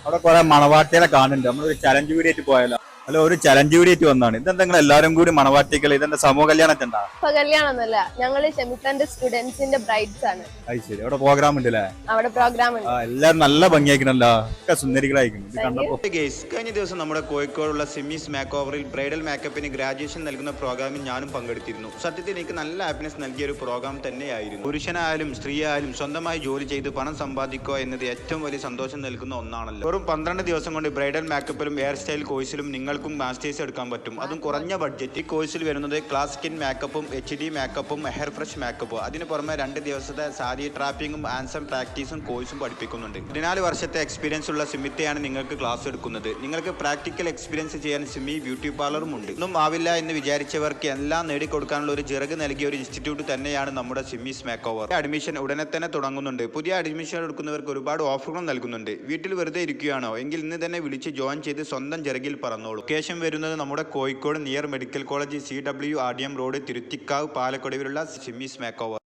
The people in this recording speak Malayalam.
അവിടെ കുറെ മണവാട്ടികളെ കാണുന്നുണ്ട്. നമ്മളൊരു ചലഞ്ച് വീഡിയോ ആയിട്ട് പോയാലോ? അല്ല, ഒരു ചലഞ്ച് വീഡിയോ ആയിട്ട് വന്നാണ്. ഇതെന്താ നിങ്ങൾ എല്ലാവരും കൂടി മണവാട്ടികൾ? ഇതെന്താ സമൂഹ കല്യാണത്തെ ഉണ്ടാ? ഇപ്പൊ കല്യാണമൊന്നുമല്ല, ഞങ്ങള് ഷെമിത്താന്റെ സ്റ്റുഡൻസിന്റെ ബ്രൈഡ്സ് ആണ്. അത് ശരി, അവിടെ പ്രോഗ്രാം ഉണ്ട് അല്ലേ? അവിടെ പ്രോഗ്രാം ഉണ്ട്. എല്ലാരും നല്ല ഭംഗിയായിക്കണല്ലോ, ഒക്കെ സുന്ദരികളായിരിക്കും ഇത് Thank you. കണ്ടപ്പോ. കഴിഞ്ഞ ദിവസം നമ്മുടെ കോഴിക്കോടുള്ള സിമ്മീസ് മേക്ക് ഓവറിൽ ബ്രൈഡൽ മേക്കപ്പിന് ഗ്രാജുവേഷൻ നൽകുന്ന പ്രോഗ്രാമിൽ ഞാനും പങ്കെടുത്തിരുന്നു. സത്യത്തിൽ എനിക്ക് നല്ല ഹാപ്പിനെസ് നൽകിയ ഒരു പ്രോഗ്രാം തന്നെയായിരുന്നു. പുരുഷനായാലും സ്ത്രീയായാലും സ്വന്തമായി ജോലി ചെയ്ത് പണം സമ്പാദിക്കുക എന്നത് ഏറ്റവും വലിയ സന്തോഷം നൽകുന്ന ഒന്നാണല്ലോ. വെറും 12 ദിവസം കൊണ്ട് ബ്രൈഡൽ മേക്കപ്പിലും ഹെയർ സ്റ്റൈൽ കോഴ്സിലും നിങ്ങൾക്കും മാസ്റ്റേഴ്സ് എടുക്കാൻ പറ്റും, അതും കുറഞ്ഞ ബഡ്ജറ്റ്. ഈ കോഴ്സിൽ വരുന്നത് ക്ലാസ് സ്കിൻ മേക്കപ്പും HD മേക്കപ്പും ഹെയർ ഫ്രഷ് മേക്കപ്പും, അതിന് പുറമെ 2 ദിവസത്തെ സാരി ട്രാപ്പിംഗും ആൻസം പ്രാക്ടീസും കോഴ്സും പഠിപ്പിക്കുന്നുണ്ട്. 14 വർഷത്തെ എക്സ്പീരിയൻസ് ഉള്ള സിമിത്തയാണ് നിങ്ങൾക്ക് ക്ലാസ് എടുക്കുന്നത്. നിങ്ങൾക്ക് പ്രാക്ടിക്കൽ എക്സ്പീരിയൻസ് ചെയ്യാൻ സിമി ബ്യൂട്ടി പാർലറും ഉണ്ട്. ഒന്നും ആവില്ല എന്ന് വിചാരിച്ചവർക്ക് എല്ലാം നേടിക്കൊടുക്കാനുള്ള ഒരു ചിറക് നൽകിയ ഒരു ഇൻസ്റ്റിറ്റ്യൂട്ട് തന്നെയാണ് നമ്മുടെ സിമ്മീസ് മേക്ക് ഓവർ. അഡ്മിഷൻ ഉടനെ തന്നെ തുടങ്ങുന്നുണ്ട്. പുതിയ അഡ്മിഷൻ എടുക്കുന്നവർക്ക് ഒരുപാട് ഓഫറുകൾ നൽകുന്നുണ്ട്. വീട്ടിൽ വെറുതെ ഇരിക്കുകയാണോ എങ്കിൽ ഇന്ന് തന്നെ വിളിച്ച് ജോയിൻ ചെയ്ത് സ്വന്തം ചിറകിൽ പറന്നോളൂ. ലൊക്കേഷൻ വരുന്നത് നമ്മുടെ Kozhikode near medical college, CW RDM road, Thiruthikkavu, പാലക്കൊടുവിലുള്ള സിമ്മീസ് മേക്ക് ഓവർ.